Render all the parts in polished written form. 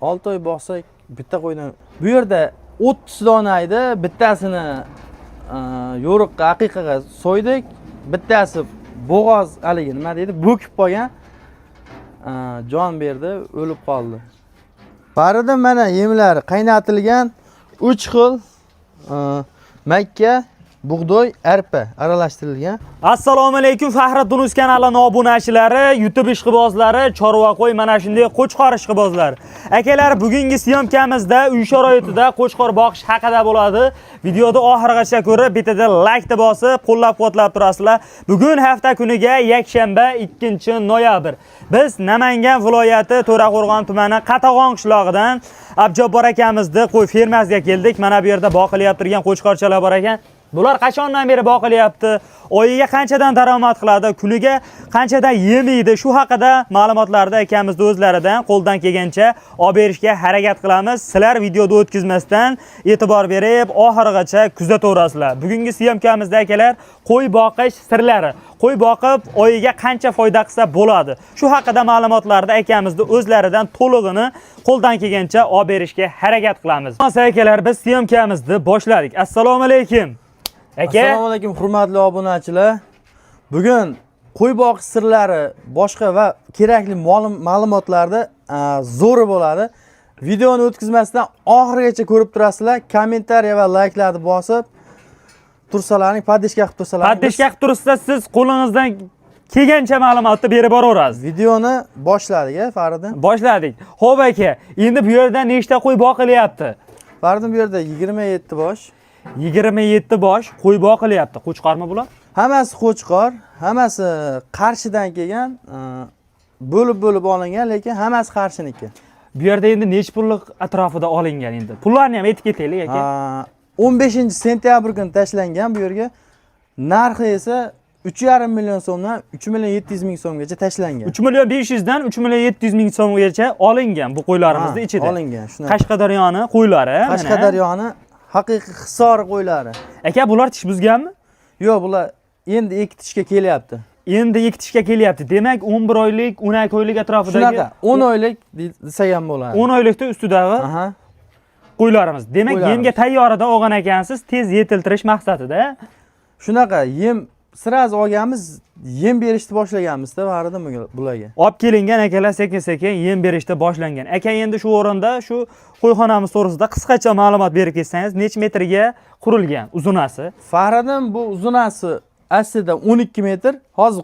6 oy boqsak bitta qo'ydan bu yerda 30 dona edi, bittasini yo'riqqa, aqiqaga so'ydik. Bittasi bo'g'oz haligi nima deydi, bo'kib qolgan. Jon berdi, o'lib qoldi. Barida mana yemlari qaynatilgan 3 xil makka, bug'doy, arpa aralashtirilgan. Assalomu alaykum Faxriddin Uz kanali obunachilari, YouTube ishqibozlari, chorva qo'y mana shunday qo'chqor ishqibozlar. Akalar, bugungi syomkamizda uy sharoitida qo'chqor boqish haqida bo'ladi. Videoni oxirigacha ko'rib, bitada like bosib, qo'llab-quvvatlab turasizlar. Bugun hafta kuniga yakshanba 2-noyabr. Biz Namangan viloyati To'raqo'rg'on tumani Qatag'on qishlog'idan Abjobbor akamizni qo'y fermasiga keldik. Mana bu yerda boqilyapti turgan qo'chqorchalar bor ekan. Bular qachondan beri boqilyapti? Oyiga qanchadan daromad qiladi? Kuniga qanchadan yem yeydi? Shu haqida ma'lumotlarni akamizni o'zlaridan qo'ldan kelgancha olib berishga harakat qilamiz. Sizlar videoda o'tkazmasdan e'tibor berib, oxirigacha kuzataverasizlar. Bugungi syomkamizda akalar qo'y boqish sirlari. Qo'y boqib oyiga qancha foyda qilsa bo'ladi? Shu haqida ma'lumotlarni akamizni o'zlaridan to'lig'ini qo'ldan kelgancha olib berishga harakat qilamiz. Akalar, biz syomkamizni boshladik. Assalomu alaykum. Assalomu alaykum hurmatli obunachilar. Bugun qo'y boqish sirlari boshqa va kerakli ma'lumotlarda zo'r bo'ladi. Videoni o'tkazmasdan oxirigacha ko'rib turasizlar. Kommentariya va layklarni bosib tursalaring, paddishka qilib tursalaring. Paddishka qilib tursa siz qo'lingizdan kelgancha ma'lumotni berib boraverasiz. Videoni boshladik, Faridin. Boshladik. Xo'p aka, endi bu yerda nechta qo'y boqilyapti? Faridin, bu yerda 27 bosh. 27 bosh qo'y boqilyapti. Qo'chqormi bular? Hammasi qo'chqor, hammasi Qarshidan kelgan, bo'lib olingan, lekin hammasi Qarshiniki. Bu yerda endi nech pullik atrofida olingan endi? Pullarni ham aytib ketaylik aka. 15-sentyabr kuni tashlangan bu yerga. Narxi esa 3,5 million so'mdan 3,7 million so'mgacha tashlangan. 3,5 dan 3,7 million so'mgacha olingan bu qo'ylarimizning ichida. Olingan, shunaqa. Qashqadaryoni qo'ylari. Qashqadaryoni haqiqiy Hisor qo'ylari. Aka, bular tish buzganmi? Yo'q, bular endi ekitishga kelyapti. Endi ekitishga kelyapti. Demak, 11 oylik, 12 oylik atrofidagi. Shunaqa, 10 oylik desak ham bo'ladi. 10 oylikda ustidagi qo'ylarimiz. Demak, yemga tayyorada olgan ekansiz, tez yetiltirish maqsadida. Shunaqa, yem siraz olganmiz, yem berishni boshlaganmiz-da, Faridin bularga. Olib kelingan akalar sekin-sekin yem berishda boshlangan. Aka, endi shu o'rinda shu qo'yxonamiz to'g'risida qisqacha ma'lumot berib ketsangiz, necha metrga qurilgan uzunasi? Faridin, bu uzunasi aslida 12 metr. Hozir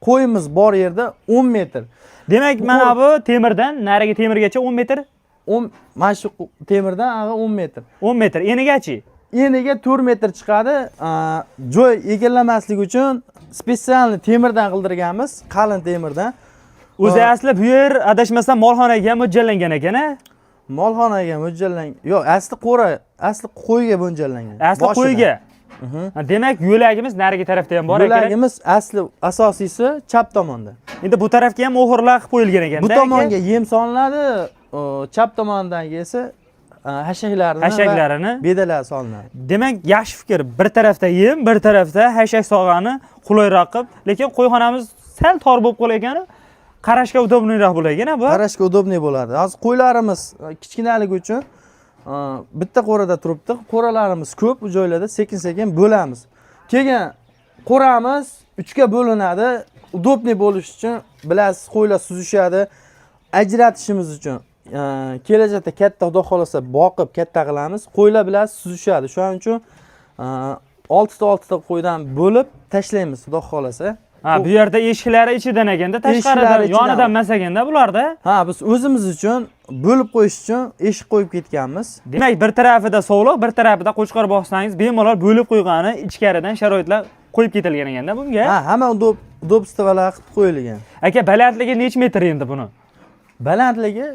qo'yimiz bor yerda 10 metr. Demak, mana bu temirdan nariga temirgacha 10 metr. Mana shu temirdan 10 metr. 10 metr. Enigachi? Eniga 4 metr chiqadi. Joy egallamaslik uchun spesialni temirdan qildirganmiz, qalin temirdan. O'zi asli bu yer adashmasam molxonaga mo'ljallangan ekan-a? Molxonaga mo'ljallangan. Yo'q, asli qo'yga mo'ljallangan. Asli qo'yga. Demak, yo'lagimiz narigi tarafda ham bor ekan. Yo'lagimiz asosiysi chap tomonda. Endi bu tarafga ham o'g'irlar qilib qo'yilgan ekan-da. Bu tomonga yem solinadi, chap tomondagi esa hashaklarini bedalar solinadi. Demak, yaxshi fikr. Bir tarafda yem, bir tarafda hashak sog'ani qulayroq qilib, lekin qo'yxonamiz sal tor bo'lib qolgan. Qarashga udobniyroq bo'lgan bu. Qarashga udobniy bo'ladi. Hozir qo'ylarimiz kichkinaligi uchun bitta qo'rada turibdi. Qo'ralarimiz ko'p, u joylarda sekin-sekin bo'lamiz. Keyin qo'ramiz 3 ga bo'linadi. Udobniy bo'lish uchun bilasiz, qo'ylar suzishadi. Ajratishimiz uchun kelajakda katta xudo xolasa boqib katta qilamiz. Qo'ylar bilan suzishadi. Shuning uchun 6 ta qo'ydan bo'lib tashlaymiz xudo xolasa. Bu yerda eshiklari ichidan ekanda, tashqaridan, yonidan emas ekanda bularda. Biz o'zimiz uchun bo'lib qo'yish uchun eshik qo'yib ketganmiz. Demak, bir tarafida sovliq, bir tarafida qo'chqor boqsangiz, bemalol bo'lib qo'ygani ichkaridan sharoitlar qo'yib ketilgan ekanda bunga. Hamma udobstvolar qilib qo'yilgan. Aka, balandligi necha metr endi buni? Balandligi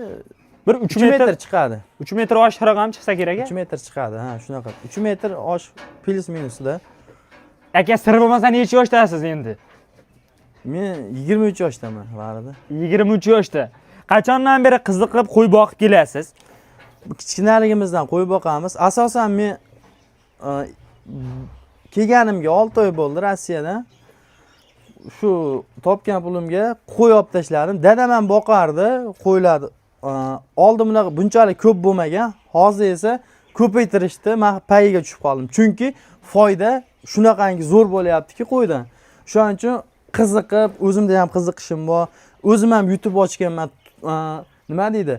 bir 3 metr chiqadi. 3 metr oshiqroq ham chiqsa kerak. 3 metr chiqadi, shunaqa. 3 metr osh plus minusda. Aka, sir bo'lmasa necha yoshdasiz endi? Men 23 yoshdaman, Faridin. 23 yoshda. Qachondan beri qiziqib qo'y boqib kelasiz? Kichkinaligimizdan qo'y boqamiz. Asosan men kelganimga 6 oy bo'ldi Rossiyadan. Shu topgan pulimga qo'y olib tashladim. Dadam ham boqardi, qo'ylarni oldin bunaqa bunchalik ko'p bo'lmagan. Hozir esa ko'paytirishdi. Men payiga tushib qoldim. Chunki foyda shunaqangi zo'r bo'lyaptiki qo'ydan. Shuning uchun qiziqib, o'zimda ham qiziqishim bor. O'zim ham YouTube ochganman. Nima deydi?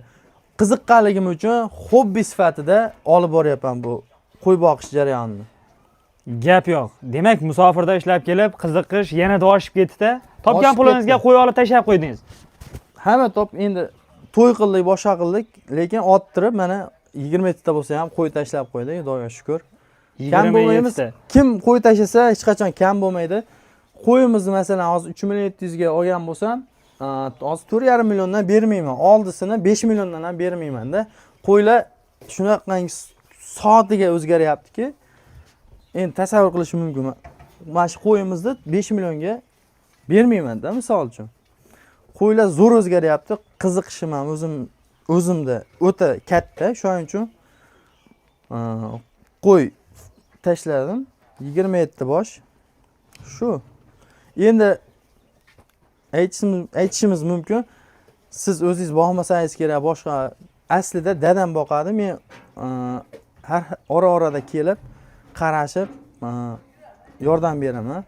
Qiziqqanligim uchun hobbi sifatida olib boryapman bu qo'y boqish jarayonini. Gap yo'q. Demak, musofirda ishlab kelib, qiziqish yanada oshib ketdi-da. Topgan Oshib pulingizga ketdi. qo'y olib tashlab qo'ydingiz. Hamma top endi to'y qildik, boshqa qildik, lekin ottirib mana 20 ta bo'lsa ham qo'y tashlab qo'ydik, Xudoga shukr. Kam 27 bo'lmaymiz. ta. Kim qo'y tashlasa hech qachon kam bo'lmaydi. Qo'yimizni masalan hozir 3 million 700 ga olgan bo'lsam, hozir 4,5 milliondan bermayman. Oldisini 5 milliondan ham bermayman-da. Qo'ylar shunaqangi soatiga o'zgaryaptiki, endi tasavvur qilish mumkin. Mana shu qo'yimizni 5 millionga bermayman-da, misol uchun. Qo'ylar zo'r o'zgaryapti. Qiziqishim ham o'zimda o'ta katta. Shuning uchun qo'y tashladim. 27 bosh. Shu. Endi aytishimiz mumkin. Siz o'zingiz boqmasangiz kerak, boshqa aslida dadam boqadi. Men har ora-orada kelib, qarashib, yordam beraman.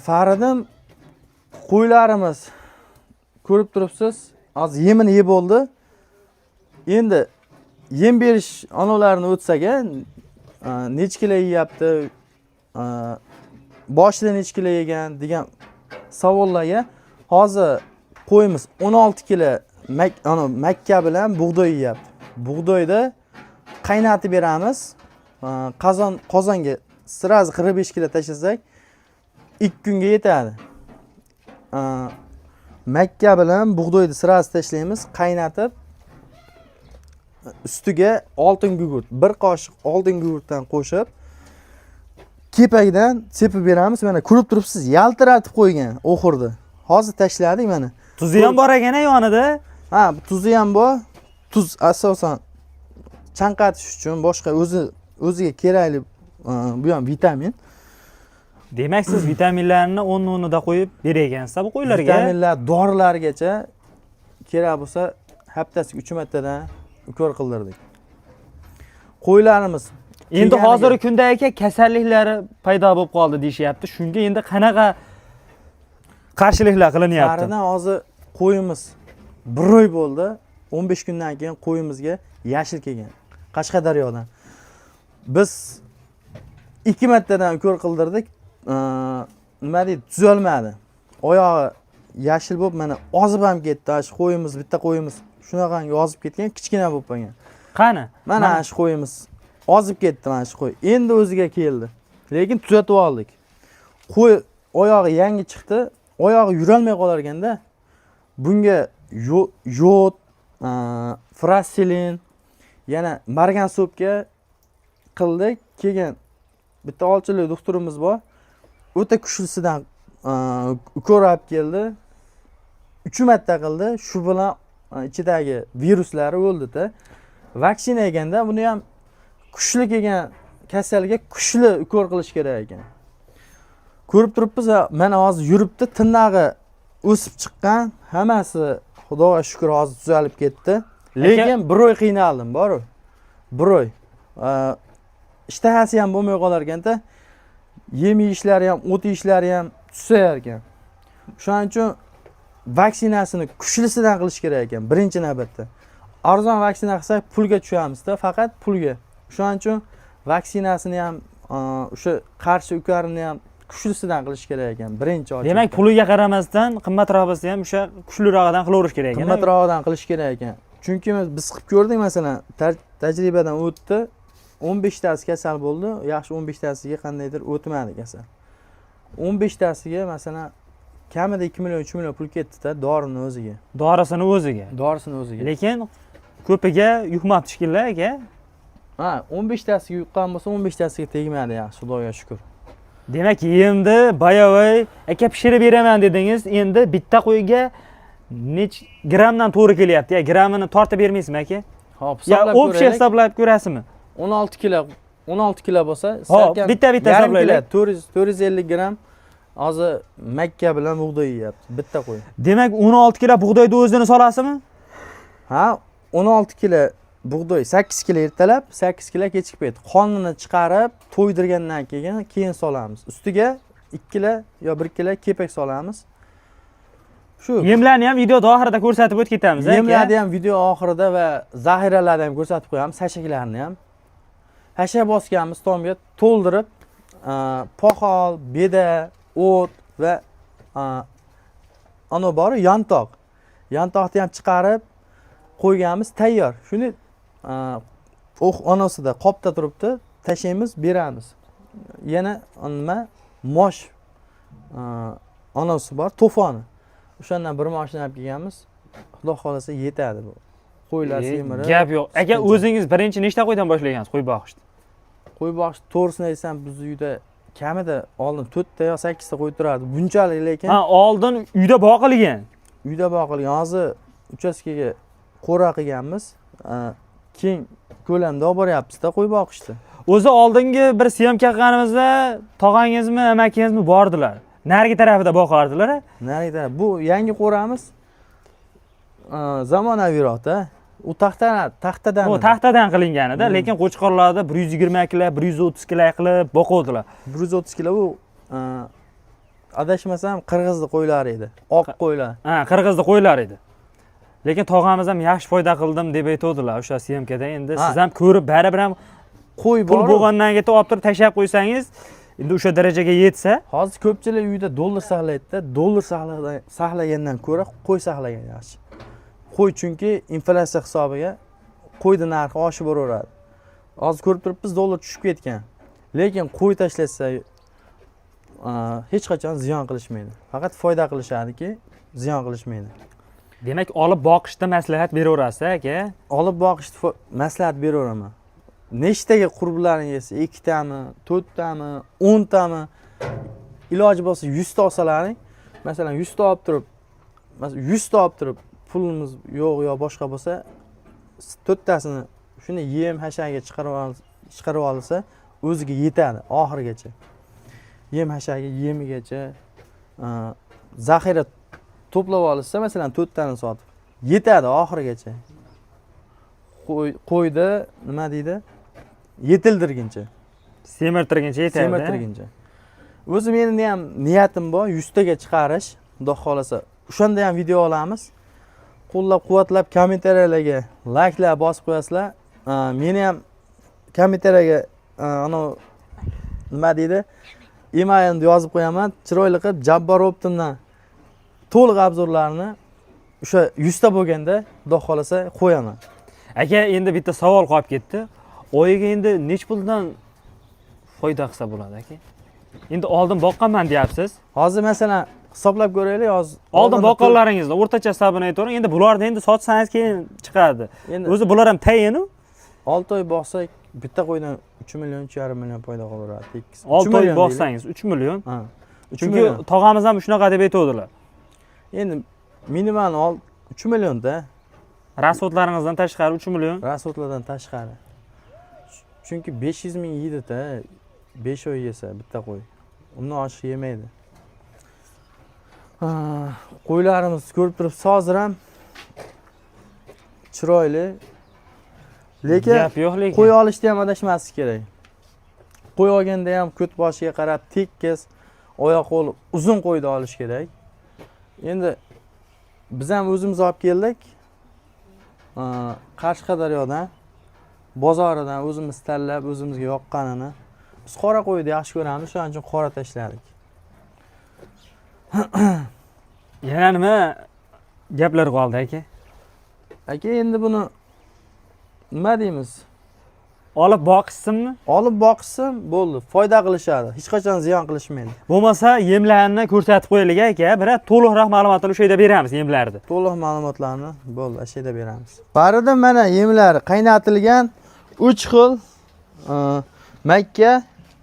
Faridim qo'ylarimiz ko'rib turibsiz, hozir yemini yeb oldi. Endi yem berish onovlarini o'tsaga necha kilo yeyapti, boshida necha kilo yegan degan savollarga hozir qo'yimiz 16 kilo makka bilan bug'doy yeyapti. Bug'doyda qaynatib beramiz. Qozonga sirazi 45 kilo tashlasak 2 kunga yetadi. Makka bilan bug'doyni sirazi tashlaymiz, qaynatib ustiga oltin gugurt, bir qoshiq oltin gugurtdan qo'shib kepakdan sepib beramiz. Mana ko'rib turibsiz, yaltiratib qo'ygan oxirda. Hozir tashladik mana. Tuzi ham bor ekan yonida. Ha, tuzi ham bor. Tuz asosan chanqatish uchun, boshqa o'ziga kerakli bu ham vitamin. Demak, siz vitaminlarni o'rnida qo'yib beregansiz bu qo'ylarga. Vitaminlar, dorilargacha kerak bo'lsa haftasiga 3 martadan ukor qildirdik. Qo'ylarimiz Endi hozirgi kunda aka kasalliklari paydo bo'lib qoldi deyishyapti. Shunga endi qanaqa qarshiliklar qilinyapti? Qaridan hozir qo'yimiz 1 oy bo'ldi. 15 kundan keyin qo'yimizga yashil kelgan. Qashqadaryodan. Biz 2 martadan ukor qildirdik. Nima deydi, tuzalmadi. Oyog'i yashil bo'lib, mana ozib ham ketdi. Shu qo'yimiz, bitta qo'yimiz shunaqangi ozib ketgan, kichkina bo'lib qolgan. Qani? Mana shu qo'yimiz ozib ketdi, mana shu qo'y. Endi o'ziga keldi. Lekin tuzatib oldik. Qo'y oyog'i yangi chiqdi. Oyog'i yurolmay qolar ekanda. Bunga yod, frasilin, yana margan sopga qildik. Keyin bitta olchilik doktorimiz bor. O'ta kuchlisidan ukor olib keldi. 3 marta qildi. Shu bilan ichidagi viruslari o'ldi-da. Vaksina yeganda buni ham kuchli kelgan kasalga kuchli ukor qilish kerak ekan. Ko'rib turibmiz, mana hozir yuribdi, tirnog'i o'sib chiqqan, hammasi Xudoga shukr hozir tuzalib ketdi. Lekin 1 oy qiynaldim, bor-ku. 1 oy. Ishtahasi ham bo'lmay qolar ekanda, yem yeyishlari ham, o't yeyishlari ham tusayar ekan. Shuning uchun vaksinasini kuchlisidan qilish kerak ekan, birinchi navbatda. Arzon vaksina qilsak pulga tushamiz-da, faqat pulga. Shuning uchun vaksinasini ham o'sha qarshi ukarini ham kuchlisidan qilish kerak ekan, birinchi ochib. Demak, puliga qaramasdan qimmatroq bo'lsa ham o'sha kuchlirog'idan qilaverish kerak ekan. Qimmatrog'idan qilish kerak ekan. Chunki biz qilib ko'rdik, masalan, tajribadan o'tdi. 15 tasi kasal bo'ldi, yaxshi 15 tasiga qandaydir o'tmadi kasal. 15 tasiga masalan kamida 2 million 3 million pul ketdi-da dorini o'ziga. Dorisini o'ziga. Dorisini o'ziga. Lekin ko'piga yuqmabdi shekilli aka. Ha, 15 tasiga yuqqan bo'lsa 15 tasiga tegmadi, yaxshi, Xudoga shukr. Demak, endi bayavoy aka pishirib beraman dedingiz. Endi bitta qo'yga nech grammdan to'g'ri kelyapti? Ya, grammini tortib bermaysizmi aka? Hop, hisoblab ko'raylik. Ya, hisoblab ko'rasizmi? 16 kilo bo'lsa, bitta hisoblaylik. 450 gram Hozir Makka bilan bug'doy yeyapti, bitta qo'y. Demak, 16 kilo bug'doyni o'zini solasizmi? Ha, 16 kilo bug'doy, 8 kilo ertalab, 8 kilo kechki payt. Qonini chiqarib, to'ydirgandan keyin solamiz. Ustiga 2 kilo yo 1 kilo kepak solamiz. Shu Yemlarni ham videoda oxirida ko'rsatib o'tib ketamiz. yemlarni ham video oxirida va zaxiralarni ham ko'rsatib qo'yamiz, hashaklarni ham. Hashak bosganmiz tomga to'ldirib, poxol, beda, o't va ana bor yantoq. Yantoqni ham chiqarib qo'yganmiz, tayyor. Shuni onasida qopda turibdi, tashlaymiz, beramiz. Yana nima? Mosh onasi bor, to'foni. O'shandan bir mashina olib kelganmiz. Xudo xolasa yetadi bu. Qo'ylar semirib. Gap yo'q. Aka, o'zingiz birinchi nechta qo'ydan boshlagansiz qo'y boqishni? Qo'y boqish to'g'risini aytsam, biz uyda kamida oldin 4 ta yo 8 ta qo'y turardi. Bunchalik lekin Ha, oldin uyda boqilgan. uyda boqilgan. Hozir uchastkaga qo'ra qilganmiz. Keng ko'lamda olib boryapmiz-da qo'y boqishni. O'zi oldingi bir syomka qilganimizda tog'angizmi, amakingizmi bordilar. Narigi tarafida boqardilar. Narigi taraf. Bu yangi qo'ramiz. Zamonaviyroq-da. U taxtadan. Bu taxtadan qilinganida, lekin qo'chqorlarda 120 kilo, 130 kilo qilib boquvdilar. 130 kilo bu adashmasam qirg'izning qo'ylari edi. Oq qo'ylar. Ha, qirg'izning qo'ylari edi. Lekin tog'amiz ham yaxshi foyda qildim deb aytadilar o'sha syomkada. Endi siz ham ko'rib baribir ham qo'y pul bor. bo'lgandan keyin olib turib tashlab qo'ysangiz, endi o'sha darajaga yetsa, Hozir ko'pchilik uyda dollar saqlaydi-da. Dollar saqlagandan ko'ra qo'y saqlagan yaxshi. Qo'y chunki inflyatsiya hisobiga qo'yning narxi oshib boraveradi. Hozir ko'rib turibmiz, dollar tushib ketgan. Lekin qo'y tashlatsa hech qachon ziyon qilishmaydi. Faqat foyda qilishadiki, ziyon qilishmaydi. demak olib boqishda maslahat beraverasiz aka. Olib boqishni maslahat beraveraman. Nechtaga qurblaringiz 2 tami, 4 tami, 10 tami iloji bo'lsa 100 ta olsalaring, masalan 100 ta olib turib, masalan 100 ta olib turib pulimiz yo'q yo boshqa bo'lsa 4 tasini shuni yem hashagiga chiqarib olsa o'ziga yetadi oxirigacha. Yem hashagi yemigacha zaxira to'plab olsa, masalan 4 tani sotib yetadi oxirigacha. Qo'yda nima deydi? Yetildirguncha. Semirtirguncha yetadi. Semirtirguncha. O'zi mening ham niyatim bor 100 taga chiqarish, xudo xolasa. O'shanda ham video olamiz. Qo'llab-quvvatlab kommentariyalarga like'lar bosib qo'yasizlar. Meni ham kommentariyaga ana nima deydi? Emailni yozib qo'yaman. Chiroyli qilib Jabbar Optimdan to'liq obzorlarni o'sha 100 ta bo'lganda xudo xolasa qo'yaman. Aka, endi bitta savol qolib ketdi. Oyiga endi nech puldan foyda qilsa bo'ladi aka? Endi oldin boqqanman deyapsiz. Hozir masalan hisoblab ko'raylik, hozir oldin boqqanlaringizda o'rtacha hisobini aytavering. Endi bularni endi sotsangiz keyin chiqadi. O'zi bular ham tayin-u. 6 oy boqsak bitta qo'ydan 3 million, 3,5 million foyda qilaveradi. 6 oy boqsangiz 3 million. Ha. Chunki tog'amiz ham shunaqa deb aytadilar. Endi minimal 3 millionda. Rasxodlaringizdan tashqari 3 million. Rasxodlardan tashqari. Chunki 500 ming yeydi-da. 5 oy yesa bitta qo'y. Undan oshiq yemaydi. Qo'ylarimiz ko'rib turibsiz, hozir ham chiroyli. Lekin gap yo'q lekin. Qo'y olishda ham adashmaslik kerak. Qo'y olganda ham ko't boshiga qarab tekis, oyoq qo'l uzun qo'yni olish kerak. Endi biz ham o'zimiz olib keldik. Qashqadaryodan, bozoridan o'zimiz tanlab, o'zimizga yoqqanini. Biz qora qo'yni yaxshi ko'ramiz, shuning uchun qora tashladik. Yana nima gaplar qoldi aka? Aka, endi buni nima deymiz? Olib boqishsinmi? Olib boqishsin, bo'ldi. Foyda qilishadi. Hech qachon ziyon qilishmaydi. Bo'lmasa yemlarni ko'rsatib qo'yaylik aka. Biroq to'liqroq ma'lumotlarni o'sha yerda beramiz yemlarni. To'liq ma'lumotlarni bo'ldi, o'sha yerda beramiz. Barida mana yemlari qaynatilgan 3 xil makka,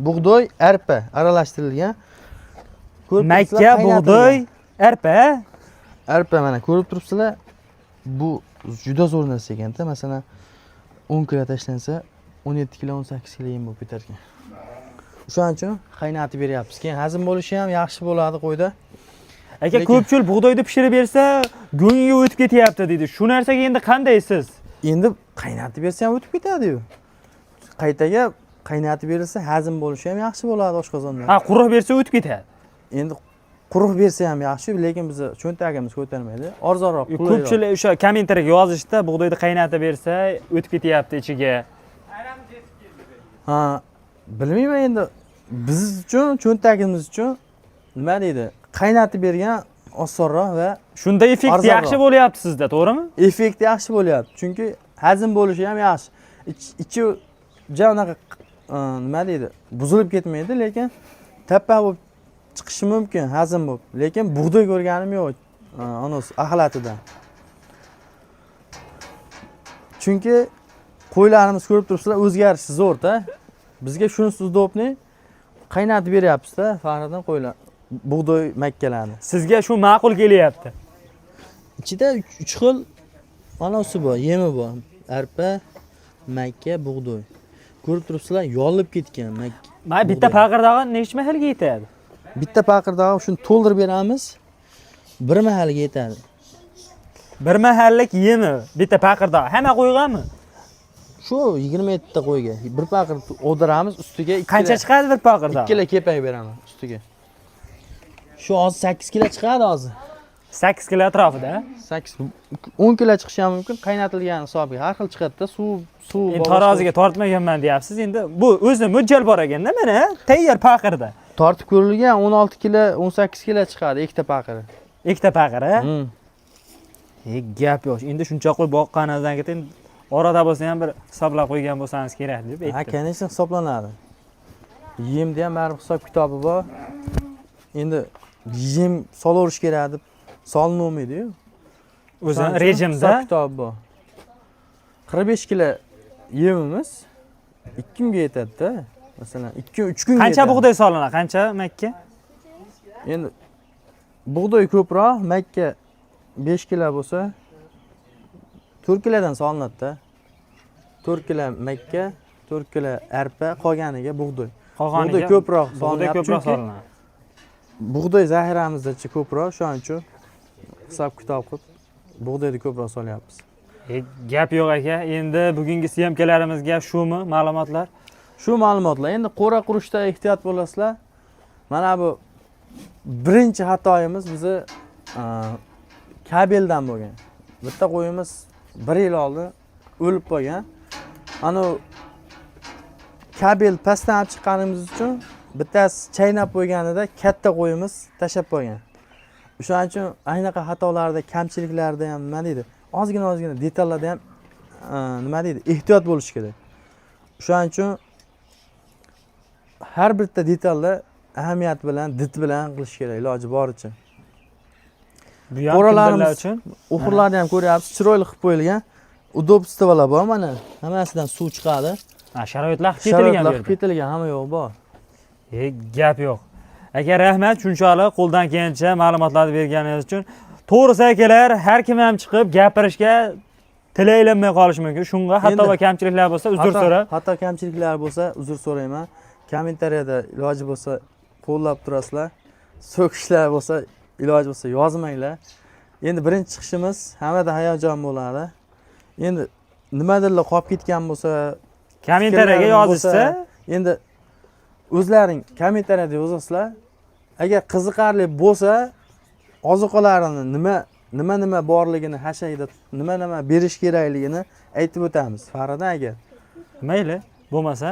bug'doy, arpa aralashtirilgan. Makka, bug'doy, arpa. Arpa mana ko'rib turibsizlar. Bu juda zo'r narsa ekan-da. Masalan 10 kilo tashlansa 17 kilo, 18 kilo yem bo'lib ketar ekan. O'shaning uchun qaynatib beryapmiz. Keyin hazm bo'lishi ham yaxshi bo'ladi qo'yda. Aka ko'pchilik bug'doyni pishirib bersa, go'ngiga o'tib ketyapti deydi. Shu narsaga endi qandaysiz? Endi qaynatib bersa ham o'tib ketadi-yu. Qaytaga qaynatib berilsa hazm bo'lishi ham yaxshi bo'ladi oshqozonda. Ha, quruq bersa o'tib ketadi. Endi quruq bersa ham yaxshi, lekin biz cho'ntagimiz ko'tarmaydi. Arzonroq qulayroq. Ko'pchilik o'sha kommentariyaga yozishda bug'doyni qaynatib bersa o'tib ketyapti ichiga. Ha, bilmayman endi biz uchun, cho'ntagimiz uchun nima deydi? Qaynatib bergan osonroq va Shunda effekt arzonroq. yaxshi bo'lyapti sizda, to'g'rimi? effekt yaxshi bo'lyapti. Chunki hazm bo'lishi ham yaxshi. Ichi unaqa nima deydi? Buzilib ketmaydi, lekin tappa bo'lib chiqishi mumkin, hazm bo'lib. Lekin bug'doy ko'rganim yo'q, anasi axlatidan. Chunki qo'ylarimiz ko'rib turibsizlar, o'zgarishi zo'r-da. Bizga shunisi udobni qaynatib beryapmiz-da, Fahriddin qo'ylar. Bug'doy makkalarni. Sizga shu ma'qul kelyapti. Ichida 3 xil anasi bor, yemi bor. Arpa, makka, bug'doy. Ko'rib turibsizlar, yolib ketgan makka. Mana bitta paqirdog'i necha mahalga yetadi? Bitta paqirdog'i shuni to'ldirib beramiz. Bir mahalga yetadi. Bir mahallik yemi, bitta paqirdog'. Hamma qo'yganmi? Shu 27 ta qo'yga bir paqir o'diramiz, ustiga 2 Qancha chiqadi bir paqirdog'? 2 kilo kepak beraman ustiga. Shu hozir 8 kilo chiqadi hozir. 8 kilo atrofida. 8 10 kilo chiqishi ham mumkin, qaynatilgan hisobiga. Har xil chiqadi-da, suv Endi taroziga tortmaganman deyapsiz. Endi bu o'zi mo'ljal bor ekanda, mana tayyor paqirda. Tortib ko'rilgan 16 kilo, 18 kilo chiqadi ikkita paqiri. Ikkita paqiri. Gap yo'q. Endi shuncha qo'y boqqaningizdan keyin orada bo'lsa ham bir hisoblab qo'ygan bo'lsangiz kerak deb aytdim. Ha, конечно hisoblanadi. Yemda ham baribir hisob kitobi bor. Endi yem solaverish kerak deb solinolmaydi-yu. O'zi rejimda hisob kitobi bor. 45 kilo yemimiz 2 kunga yetadi-da. Masalan, 2-3 kunga. qancha bug'doy solinadi? Qancha makka? Endi bug'doy ko'proq, makka 5 kilo bo'lsa 4 kilodan solinadi-da. 4 kilo makka, 4 kilo arpa, qolganiga bug'doy. Bug'doy ko'proq solinadi. Bug'doy zaxiramizda ko'proq, shuning uchun hisob kitob qilib bug'doyni ko'proq solyapmiz. Gap yo'q aka. Endi bugungi syomkalarimizga shumi ma'lumotlar? Shu ma'lumotlar. Endi qo'ra qurishda ehtiyot bo'lasizlar. Mana bu birinchi xatoyimiz bizni kabeldan bo'lgan. Bitta qo'yimiz 1 yil oldin o'lib qolgan. Ana kabel pastdan olib chiqqanimiz uchun bittasi chaynab qo'yganida katta qo'yimiz tashab qo'ygan. O'shaning uchun aynaqa xatolarda, kamchiliklarda ham nima deydi? Ozgina detallarda ham nima deydi? Ehtiyot bo'lish kerak. O'shaning uchun har bitta detalda ahamiyat bilan, dit bilan qilish kerak iloji boricha. Bu ham kimlar uchun? O'xirlarni ham ko'ryapsiz, chiroyli qilib qo'yilgan. Udobstvolar bor mana. Hammasidan suv chiqadi. Ha, sharoitlar ketilgan bu yerda. Ketilgan, hamma yo'q bor. Gap yo'q. Aka rahmat, shunchalik qo'ldan kelgancha ma'lumotlarni berganingiz uchun. To'g'risi akalar, har kim ham chiqib gapirishga tili aylanmay qolishi mumkin. Shunga hatto va kamchiliklar bo'lsa uzr so'rab. Hatto kamchiliklar bo'lsa uzr so'rayman. Kommentariyada iloji bo'lsa qo'llab turasizlar. So'kishlar bo'lsa iloji bo'lsa yozmanglar. Endi birinchi chiqishimiz hammada hayajon bo'ladi. Endi nimadirlar qolib ketgan bo'lsa, kommentariyaga yozishsa, endi o'zlaring kommentariyada yozasizlar. Agar qiziqarli bo'lsa, ozuqalarini nima borligini, hashayda nima berish kerakligini aytib o'tamiz. Fariddin aka. Mayli, bo'lmasa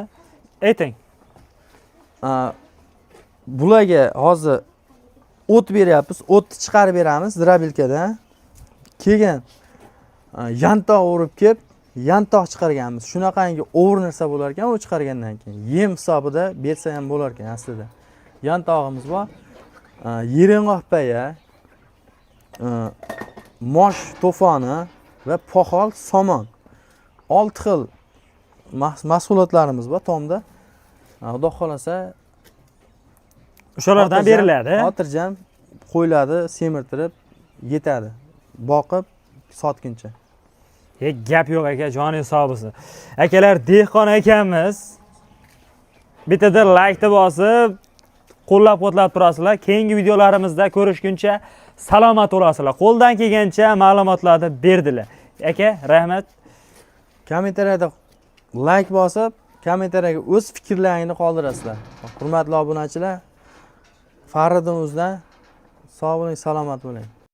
ayting. Bularga hozir o't beryapmiz, o'tni chiqarib beramiz drabilkadan. Keyin yantoq urib kelib, yantoq chiqarganmiz. Shunaqangi ovur narsa bo'lar ekan, u chiqargandan keyin yem hisobida bersa ham bo'lar ekan aslida. Yantog'imiz bor. Yireng'oq paya, mosh to'foni va poxol somon. 6 xil mahsulotlarimiz bor tomda. Xudo xolasa o'shalardan beriladi. Xotirjam qo'yiladi, semirtirib yetadi. Boqib sotguncha. Gap yo'q aka, joningiz sog' bo'lsin. Akalar, dehqon akamiz bittadan like ni bosib, qo'llab-quvvatlab turasizlar. Keyingi videolarimizda ko'rishguncha salomat bo'lasizlar. Qo'ldan kelgancha ma'lumotlarni berdilar. Aka, rahmat. Kommentariyada like bosib, kommentariyga o'z fikrlaringizni qoldirasizlar. Hurmatli obunachilar, Faridimizdan sog' bo'ling, salomat bo'ling.